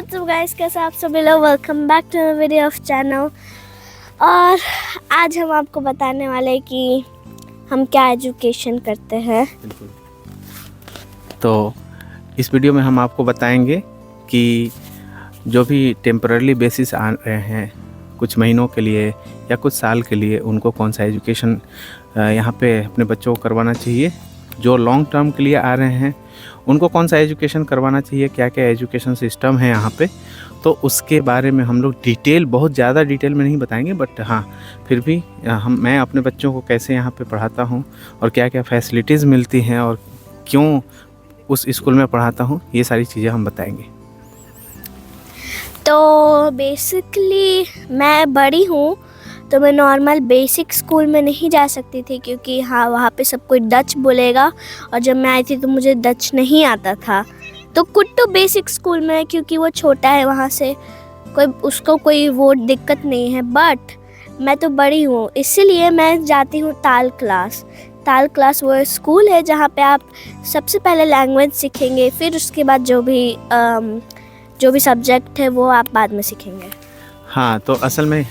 WhatsApp guys, कैसे आप सभी लोग। Welcome back to my video of channel. और आज हम आपको बताने वाले हैं कि हम क्या एजुकेशन करते हैं। बिल्कुल। तो इस वीडियो में हम आपको बताएंगे कि जो भी टेम्पररी बेसिस आ रहे हैं कुछ महीनों के लिए या कुछ साल के लिए, उनको कौन सा एजुकेशन यहाँ पे अपने बच्चों को करवाना चाहिए। जो लॉन्ग टर्म के लिए आ रहे हैं उनको कौन सा एजुकेशन करवाना चाहिए, क्या क्या एजुकेशन सिस्टम है यहाँ पे। तो उसके बारे में हम लोग बहुत ज़्यादा डिटेल में नहीं बताएंगे, बट हाँ फिर भी मैं अपने बच्चों को कैसे यहाँ पे पढ़ाता हूँ और क्या क्या फैसिलिटीज़ मिलती हैं और क्यों उस स्कूल में पढ़ाता हूँ, ये सारी चीज़ें हम बताएंगे। तो बेसिकली मैं बड़ी हूँ, तो मैं नॉर्मल बेसिक स्कूल में नहीं जा सकती थी क्योंकि हाँ वहाँ पे सब कोई डच बोलेगा, और जब मैं आई थी तो मुझे डच नहीं आता था। तो कुट्टू बेसिक स्कूल में, क्योंकि वो छोटा है, वहाँ से उसको कोई वो दिक्कत नहीं है। बट मैं तो बड़ी हूँ, इसीलिए मैं जाती हूँ ताल क्लास। वो स्कूल है जहाँ पे आप सबसे पहले लैंग्वेज सीखेंगे, फिर उसके बाद जो भी सब्जेक्ट है वो आप बाद में सीखेंगे। हाँ, तो असल में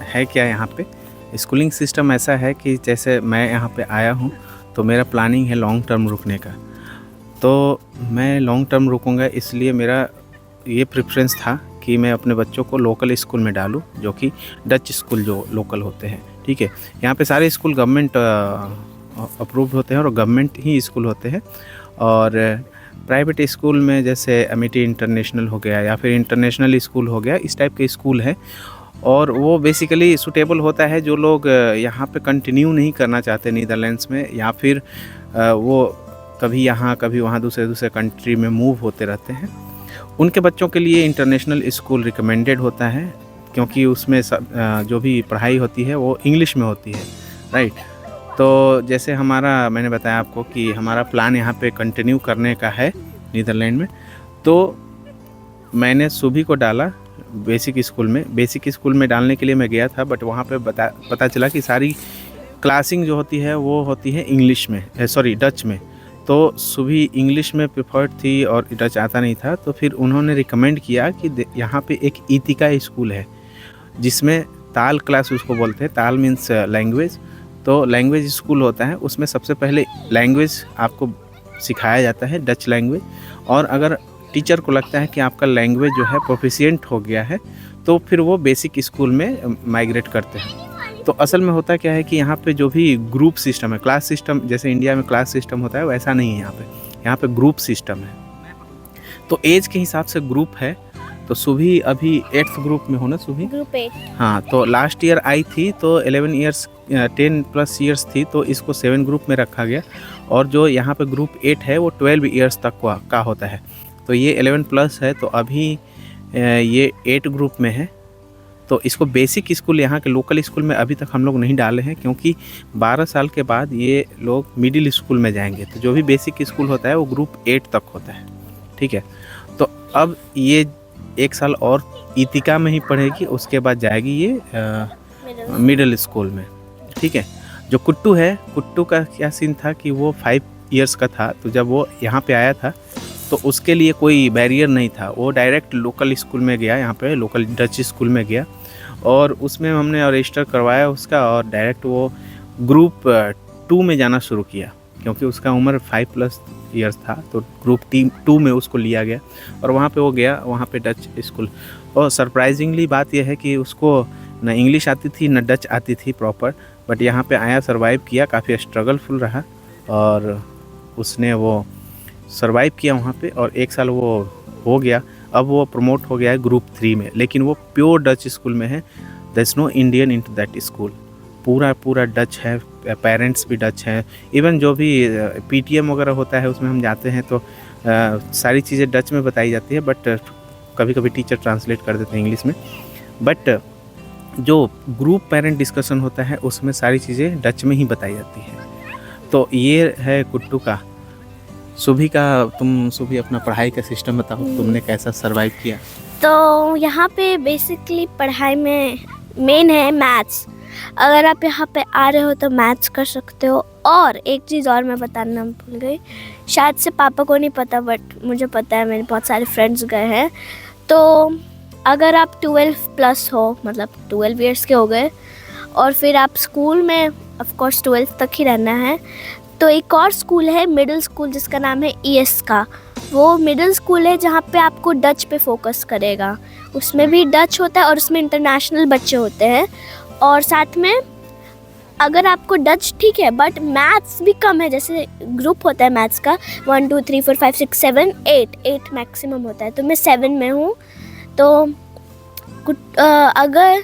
है क्या, यहाँ पे स्कूलिंग सिस्टम ऐसा है कि जैसे मैं यहाँ पे आया हूँ तो मेरा प्लानिंग है लॉन्ग टर्म रुकने का। तो मैं लॉन्ग टर्म रुकूँगा, इसलिए मेरा ये प्रेफरेंस था कि मैं अपने बच्चों को लोकल स्कूल में डालूँ, जो कि डच स्कूल जो लोकल होते हैं। ठीक है, यहाँ पे सारे स्कूल गवर्नमेंट अप्रूव्ड होते हैं और गवर्नमेंट ही स्कूल होते हैं। और प्राइवेट स्कूल में जैसे एमिटी इंटरनेशनल हो गया या फिर इंटरनेशनल स्कूल हो गया, इस टाइप के स्कूल है। और वो बेसिकली सूटेबल होता है जो लोग यहाँ पे कंटिन्यू नहीं करना चाहते नीदरलैंड्स में, या फिर वो कभी यहाँ कभी वहाँ दूसरे कंट्री में मूव होते रहते हैं। उनके बच्चों के लिए इंटरनेशनल स्कूल रिकमेंडेड होता है, क्योंकि उसमें जो भी पढ़ाई होती है वो इंग्लिश में होती है, राइट। तो जैसे मैंने बताया आपको कि हमारा प्लान यहाँ पे कंटिन्यू करने का है नीदरलैंड में। तो मैंने सुभी को डाला बेसिक स्कूल में डालने के लिए मैं गया था, बट वहाँ पे पता चला कि सारी क्लासिंग जो होती है वो होती है इंग्लिश में, डच में। तो सुभी इंग्लिश में प्रिफर्ड थी और डच आता नहीं था। तो फिर उन्होंने रिकमेंड किया कि यहाँ पे एक ईतिका स्कूल है जिसमें ताल क्लास उसको बोलते हैं। ताल मीन्स लैंग्वेज, तो लैंग्वेज स्कूल होता है। उसमें सबसे पहले लैंग्वेज आपको सिखाया जाता है, डच लैंग्वेज। और अगर टीचर को लगता है कि आपका लैंग्वेज जो है प्रोफिशिएंट हो गया है, तो फिर वो बेसिक स्कूल में माइग्रेट करते हैं। तो असल में होता क्या है कि यहाँ पे जो भी ग्रुप सिस्टम है, क्लास सिस्टम, जैसे इंडिया में क्लास सिस्टम होता है वैसा नहीं है यहाँ पे ग्रुप सिस्टम है। तो एज के हिसाब से ग्रुप है। तो सुभी अभी 8th ग्रुप में हो ना, सुभी ग्रुप 8। हाँ, तो लास्ट ईयर आई थी तो 10+ ईयर्स थी, तो इसको 7 ग्रुप में रखा गया। और जो यहाँ पे ग्रुप 8 है वो 12 ईयर्स तक का होता है। तो ये 11+ है, तो अभी ये 8 ग्रुप में है। तो इसको बेसिक स्कूल, यहाँ के लोकल स्कूल में अभी तक हम लोग नहीं डाले हैं, क्योंकि 12 साल के बाद ये लोग मिडिल स्कूल में जाएंगे। तो जो भी बेसिक स्कूल होता है वो ग्रुप 8 तक होता है, ठीक है। तो अब ये 1 साल और ईतिका में ही पढ़ेगी, उसके बाद जाएगी ये मिडिल स्कूल में, ठीक है। जो कुट्टू का क्या सीन था कि वो 5 ईयर्स का था। तो जब वो यहाँ पे आया था तो उसके लिए कोई बैरियर नहीं था, वो डायरेक्ट लोकल स्कूल में गया, यहाँ पे लोकल डच स्कूल में गया। और उसमें हमने रजिस्टर करवाया उसका, और डायरेक्ट वो ग्रुप 2 में जाना शुरू किया, क्योंकि उसका उम्र 5+ ईयर्स था। तो ग्रुप 2 में उसको लिया गया और वहाँ पे वो गया, वहाँ पे डच स्कूल। और सरप्राइजिंगली बात यह है कि उसको न इंग्लिश आती थी न डच आती थी प्रॉपर, बट यहाँ पे आया, सर्वाइव किया, काफ़ी स्ट्रगलफुल रहा और उसने वो सर्वाइव किया वहाँ पे। और 1 साल वो हो गया, अब वो प्रमोट हो गया है ग्रुप 3 में, लेकिन वो प्योर डच स्कूल में है। There is no Indian in to that school. पूरा डच है, पेरेंट्स भी डच हैं। इवन जो भी PTM वगैरह होता है उसमें हम जाते हैं तो सारी चीज़ें डच में बताई जाती है, बट कभी कभी टीचर ट्रांसलेट कर देते हैं इंग्लिश में। बट जो ग्रुप पेरेंट डिस्कशन होता है उसमें सारी चीज़ें डच में ही बताई जाती हैं। तो ये है कुट्टू का। सुभी अपना पढ़ाई का सिस्टम बताओ, तुमने कैसा सर्वाइव किया? तो यहाँ पे बेसिकली पढ़ाई में मेन है मैथ्स। अगर आप यहाँ पे आ रहे हो तो मैथ्स कर सकते हो। और एक चीज़ और मैं बताना भूल गई, शायद से पापा को नहीं पता बट मुझे पता है, मेरे बहुत सारे फ्रेंड्स गए हैं। तो अगर आप 12 प्लस हो, मतलब 12 ईयर्स के हो गए, और फिर आप स्कूल में ऑफ कोर्स 12 तक ही रहना है, तो एक और स्कूल है मिडिल स्कूल जिसका नाम है ES का। वो मिडिल स्कूल है जहाँ पे आपको डच पे फोकस करेगा। उसमें भी डच होता है और उसमें इंटरनेशनल बच्चे होते हैं, और साथ में अगर आपको डच ठीक है बट मैथ्स भी कम है, जैसे ग्रुप होता है मैथ्स का 1 2 3 4 5 6 7 8 मैक्सिमम होता है, तो मैं 7 में हूँ। तो अगर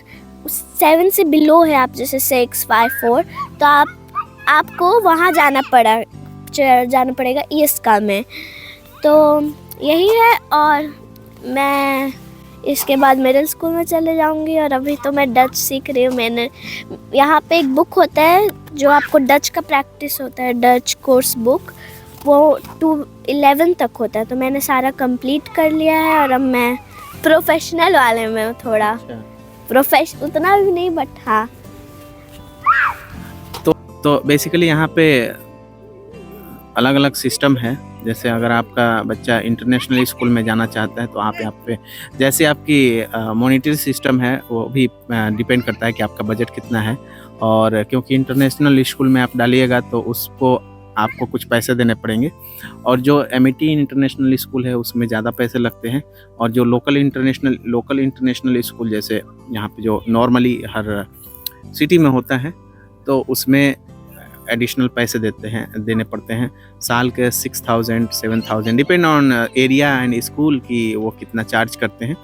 7 से बिलो है आप, जैसे 6 5 4, तो आपको वहाँ जाना पड़ेगा ES का में। तो यही है, और मैं इसके बाद मिडिल स्कूल में चले जाऊंगी। और अभी तो मैं डच सीख रही हूँ। मैंने यहाँ पे एक बुक होता है जो आपको डच का प्रैक्टिस होता है, डच कोर्स बुक, वो 11 तक होता है। तो मैंने सारा कंप्लीट कर लिया है और अब मैं प्रोफेशनल वाले में हूँ थोड़ा। उतना भी नहीं बट हाँ। तो बेसिकली यहाँ पे अलग अलग सिस्टम है। जैसे अगर आपका बच्चा इंटरनेशनल स्कूल में जाना चाहता है तो आप यहाँ पे, जैसे आपकी मॉनिटरी सिस्टम है वो भी डिपेंड करता है कि आपका बजट कितना है। और क्योंकि इंटरनेशनल स्कूल में आप डालिएगा तो उसको आपको कुछ पैसे देने पड़ेंगे, और जो MET इंटरनेशनल स्कूल है उसमें ज़्यादा पैसे लगते हैं। और जो लोकल इंटरनेशनल स्कूल जैसे यहाँ पे जो नॉर्मली हर सिटी में होता है, तो उसमें एडिशनल पैसे देने पड़ते हैं। साल के 6,000 7,000 depend on area and school की वो कितना चार्ज करते हैं,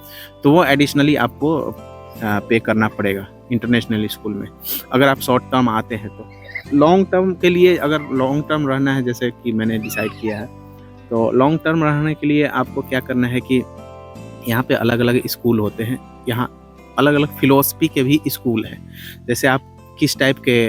तो वो एडिशनली आपको पे करना पड़ेगा इंटरनेशनल स्कूल में, अगर आप शॉर्ट टर्म आते हैं तो। लॉन्ग टर्म के लिए, अगर लॉन्ग टर्म रहना है जैसे कि मैंने डिसाइड किया है, तो लॉन्ग टर्म रहने के लिए आपको क्या करना है कि यहाँ पे अलग अलग स्कूल होते हैं। यहाँ अलग अलग फिलोसफी के भी स्कूल हैं। जैसे आप किस टाइप के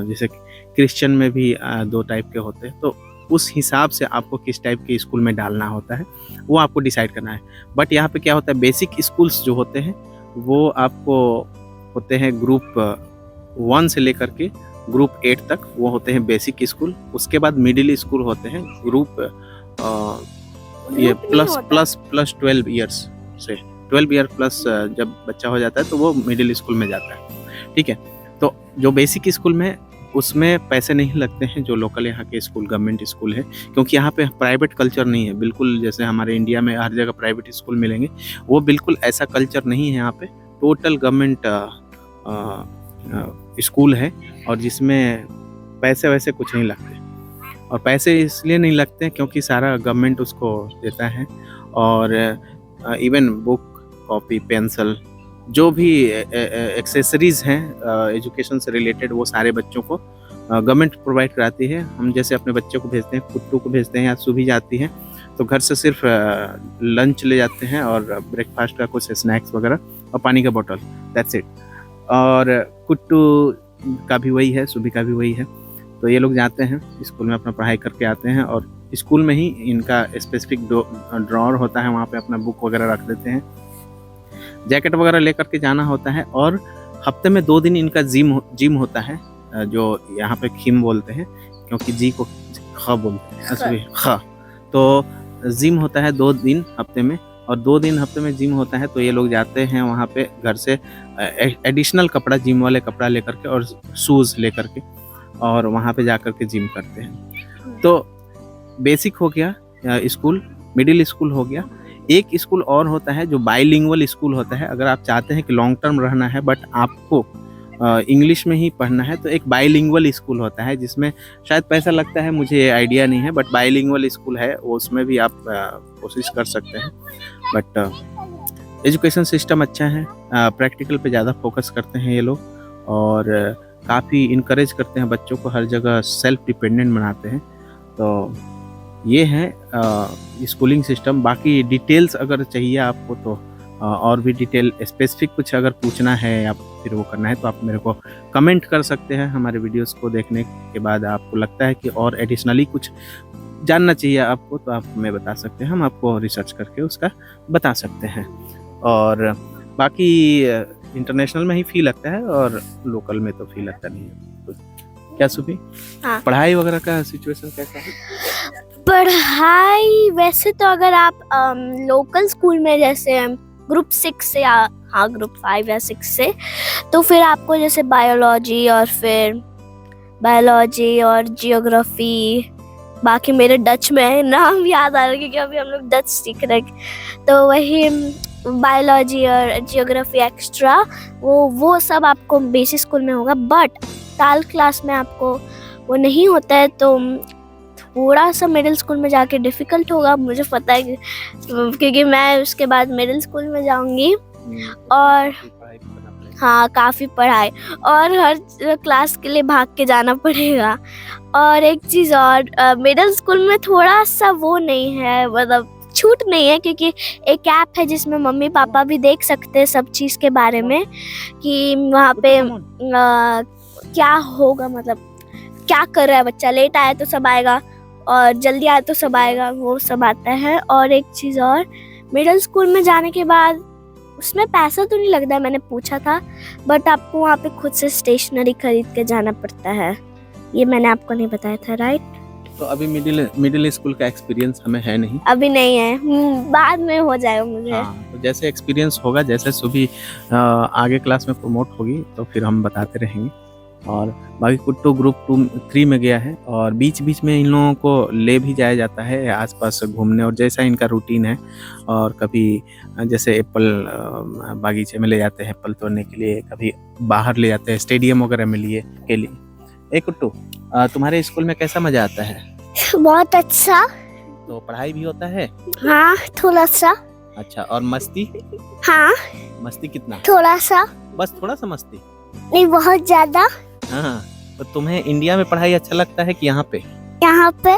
जैसे क्रिश्चियन में भी 2 टाइप के होते हैं, तो उस हिसाब से आपको किस टाइप के स्कूल में डालना होता है वो आपको डिसाइड करना है। बट यहाँ पे क्या होता है, बेसिक स्कूल्स जो होते हैं वो आपको होते हैं ग्रुप 1 से लेकर के ग्रुप 8 तक, वो होते हैं बेसिक स्कूल। उसके बाद मिडिल स्कूल होते हैं ग्रुप ये प्लस 12 ईयर्स से 12 ईयर प्लस जब बच्चा हो जाता है तो वो मिडिल स्कूल में जाता है। ठीक है, तो जो बेसिक स्कूल में उसमें पैसे नहीं लगते हैं, जो लोकल यहाँ के स्कूल गवर्नमेंट स्कूल है, क्योंकि यहाँ पे प्राइवेट कल्चर नहीं है बिल्कुल। जैसे हमारे इंडिया में हर जगह प्राइवेट स्कूल मिलेंगे, वो बिल्कुल ऐसा कल्चर नहीं है यहाँ पे। टोटल गवर्नमेंट स्कूल है, और जिसमें पैसे वैसे कुछ नहीं लगते। और पैसे इसलिए नहीं लगते क्योंकि सारा गवर्नमेंट उसको देता है। और इवन बुक, कॉपी, पेंसिल, जो भी एक्सेसरीज़ हैं एजुकेशन से रिलेटेड, वो सारे बच्चों को गवर्नमेंट प्रोवाइड कराती है। हम जैसे अपने बच्चों को भेजते हैं, कुट्टू को भेजते हैं या सुभी जाती है, तो घर से सिर्फ लंच ले जाते हैं और ब्रेकफास्ट का कुछ स्नैक्स वगैरह और पानी का बोतल, दैट्स इट। और कुट्टू का भी वही है, सुभी का भी वही है। तो ये लोग जाते हैं स्कूल में, अपना पढ़ाई करके आते हैं, और स्कूल में ही इनका स्पेसिफिक ड्रॉअर होता है, वहाँ पे अपना बुक वगैरह रख देते हैं। जैकेट वगैरह लेकर के जाना होता है। और हफ्ते में 2 दिन इनका जिम होता है, जो यहाँ पे खिम बोलते हैं, क्योंकि जी को ख बोलते हैं, ख। तो जिम होता है 2 दिन हफ्ते में, और 2 दिन हफ्ते में जिम होता है। तो ये लोग जाते हैं वहाँ पे घर से एडिशनल कपड़ा, जिम वाले कपड़ा लेकर के और शूज़ लेकर के, और वहाँ पे जा कर के जिम करते हैं। तो बेसिक हो गया स्कूल, मिडिल स्कूल हो गया। एक स्कूल और होता है जो बाइलिंगुअल स्कूल होता है। अगर आप चाहते हैं कि लॉन्ग टर्म रहना है बट आपको इंग्लिश में ही पढ़ना है, तो एक बाइलिंगुअल स्कूल होता है जिसमें शायद पैसा लगता है, मुझे आइडिया नहीं है, बट बाइलिंगुअल स्कूल है, वो उसमें भी आप कोशिश कर सकते हैं। बट एजुकेशन सिस्टम अच्छा है, प्रैक्टिकल पे ज़्यादा फोकस करते हैं ये लोग, और काफ़ी इनकरेज करते हैं बच्चों को, हर जगह सेल्फ डिपेंडेंट बनाते हैं। तो ये है स्कूलिंग सिस्टम। बाकी डिटेल्स अगर चाहिए आपको तो और भी डिटेल स्पेसिफिक कुछ अगर पूछना है या फिर वो करना है तो आप मेरे को कमेंट कर सकते हैं। हमारे वीडियोस को देखने के बाद आपको लगता है कि और एडिशनली कुछ जानना चाहिए आपको तो आप हमें बता सकते हैं, हम आपको रिसर्च करके उसका बता सकते हैं। और बाकी इंटरनेशनल में ही फ़ी लगता है और लोकल में तो फ़ी लगता नहीं है। तो क्या सुबी, हाँ। पढ़ाई वगैरह का सिचुएशन कैसा है? पढ़ाई वैसे तो अगर आप लोकल स्कूल में जैसे ग्रुप 6 से या हाँ ग्रुप 5 या 6 से, तो फिर आपको जैसे बायोलॉजी और जियोग्राफी, बाकी मेरे डच में नाम याद आ रहा है क्योंकि अभी हम लोग डच सीख रहे हैं, तो वही बायोलॉजी और जियोग्राफी एक्स्ट्रा वो सब आपको बेसिक स्कूल में होगा। बट 12 क्लास में आपको वो नहीं होता है, तो थोड़ा सा मिडिल स्कूल में जाके डिफ़िकल्ट होगा, मुझे पता है क्योंकि मैं उसके बाद मिडिल स्कूल में जाऊंगी और हाँ काफ़ी पढ़ाई और हर क्लास के लिए भाग के जाना पड़ेगा। और एक चीज़ और, मिडिल स्कूल में थोड़ा सा वो नहीं है, मतलब छूट नहीं है, क्योंकि एक ऐप है जिसमें मम्मी पापा भी देख सकते हैं सब चीज़ के बारे में कि वहाँ पे क्या होगा, मतलब क्या कर रहा है बच्चा, लेट आया तो सब आएगा और जल्दी आया तो सब आएगा, वो सब आता है। और एक चीज़ और, मिडिल स्कूल में जाने के बाद उसमें पैसा तो नहीं लगता, मैंने पूछा था, बट आपको वहाँ पे खुद से स्टेशनरी खरीद के जाना पड़ता है, ये मैंने आपको नहीं बताया था, राइट? तो अभी मिडिल स्कूल का एक्सपीरियंस हमें है नहीं, अभी नहीं है, बाद में हो जाएगा मुझे। हाँ, तो जैसे एक्सपीरियंस होगा, जैसे सुबह आगे क्लास में प्रमोट होगी तो फिर हम बताते रहेंगे। और बाकी कुट्टू ग्रुप 3 में गया है और बीच बीच में इन लोगों को ले भी जाया जाता है आसपास घूमने, और जैसा इनका रूटीन है। और कभी जैसे एप्पल बागीचे में ले जाते हैं एप्पल तोड़ने के लिए, कभी बाहर ले जाते हैं स्टेडियम वगैरह में के लिए। ए कुट्टू, तुम्हारे स्कूल में कैसा मजा आता है? बहुत अच्छा। तो पढ़ाई भी होता है? हाँ थोड़ा सा। अच्छा, और मस्ती? हाँ मस्ती कितना? थोड़ा सा। बस थोड़ा सा मस्ती? नहीं बहुत ज्यादा। हाँ, तो तुम्हें इंडिया में पढ़ाई अच्छा लगता है कि यहाँ पे? यहाँ पे।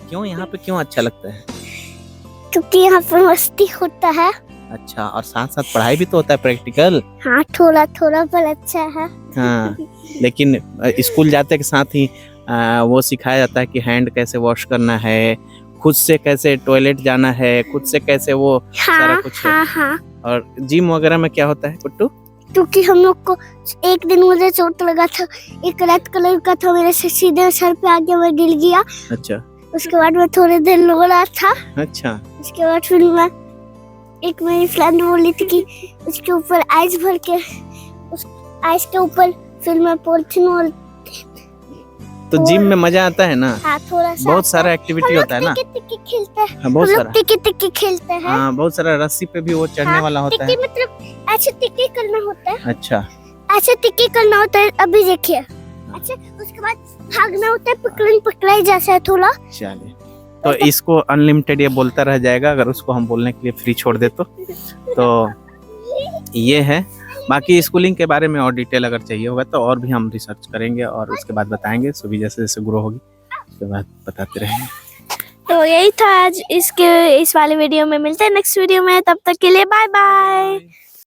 क्यों यहाँ पे क्यों अच्छा लगता है? क्योंकि यहाँ पे मस्ती होता है। अच्छा, और साथ साथ पढ़ाई भी तो होता है, प्रैक्टिकल? हाँ थोड़ा थोड़ा पर अच्छा है। हाँ, लेकिन स्कूल जाते के साथ ही वो सिखाया जाता है कि हैंड कैसे वॉश करना है, खुद से कैसे टॉयलेट जाना है, खुद से कैसे वो सारा कुछ है। हाँ। और जिम वगैरह में क्या होता है कुट्टू? क्योंकि हम लोग को एक दिन मुझे चोट लगा था, एक रेड कलर का था, मेरे से सीधे सर पे आके मैं गिर गया। अच्छा। उसके बाद मैं थोड़ी देर रो रहा था। अच्छा। उसके बाद फिर मैं, एक मेरी फ्रेंड बोली थी कि उसके ऊपर आइस भर के, उस आइस के ऊपर फिर मैं पॉलिथीन और तो जिम में मजा आता है ना? हाँ थोड़ा सा। बहुत सारा एक्टिविटी होता है ना? टिक्की खेलते हैं। हाँ, बहुत सारा टिक्की खेलते हैं। हाँ, बहुत सारा रस्सी पे भी वो चढ़ने वाला होता है। टिक्की मतलब ऐसे टिक्की करना होता है। अच्छा, ऐसे टिक्की करना होता है, अभी देखिए। अच्छा, उसके बाद भागना होता है, पकड़ाई जैसा है थोड़ा। चलिए, तो इसको अनलिमिटेड ये बोलता रह जाएगा अगर उसको हम बोलने के लिए फ्री छोड़ दे तो ये है। बाकी स्कूलिंग के बारे में और डिटेल अगर चाहिए होगा तो और भी हम रिसर्च करेंगे और उसके बाद बताएंगे। सुबह जैसे जैसे ग्रो होगी उसके बाद बताते रहेंगे। तो यही था आज इस वाले वीडियो में। मिलते हैं नेक्स्ट वीडियो में, तब तक के लिए बाय बाय।